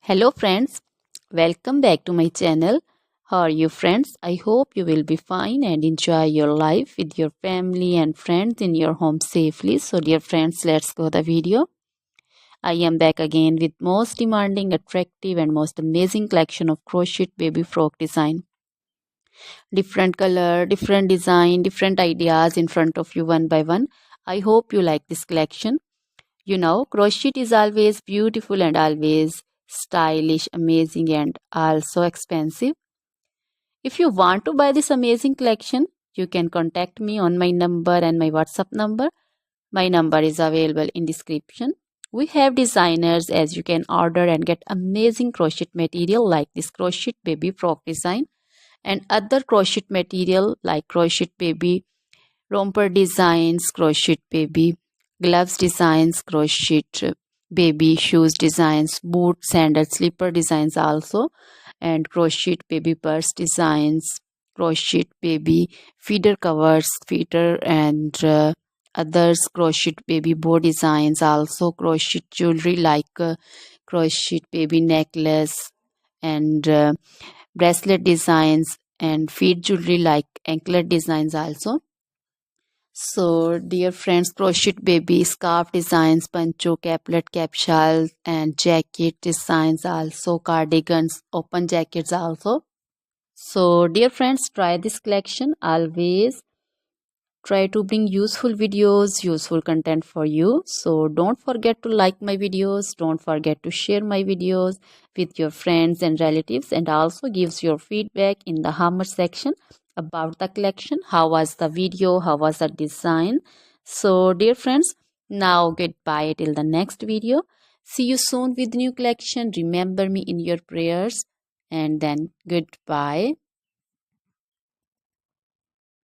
Hello friends, welcome back to my channel. How are you friends? I hope you will be fine and enjoy your life with your family and friends in your home safely. So dear friends, let's go the video. I am back again with most demanding, attractive and most amazing collection of crochet baby frock design. Different color, different design, different ideas in front of you one by one. I hope you like this collection. You know, crochet is always beautiful and always stylish, amazing, and also expensive. If you want to buy this amazing collection, you can contact me on my number and my WhatsApp number. My number is available in description. We have designers as you can order and get amazing crochet material like this crochet baby frock design and other crochet material like crochet baby romper designs, crochet baby gloves designs, crochet baby shoes designs, boot, sandal, slipper designs also, and crochet baby purse designs, crochet baby feeder covers, feeder and others, crochet baby bow designs also, crochet jewelry like crochet baby necklace and bracelet designs and feet jewelry like anklet designs also. So, dear friends, crochet baby scarf designs, pancho, caplet, capsule, and jacket designs also, cardigans, open jackets also. So, dear friends, try this collection. Always try to bring useful videos, useful content for you. So, don't forget to like my videos. Don't forget to share my videos with your friends and relatives, and also gives your feedback in the comment section about the collection. How was the video? How was the design? So, dear friends, now goodbye till the next video. See you soon with new collection. Remember me in your prayers, and then goodbye.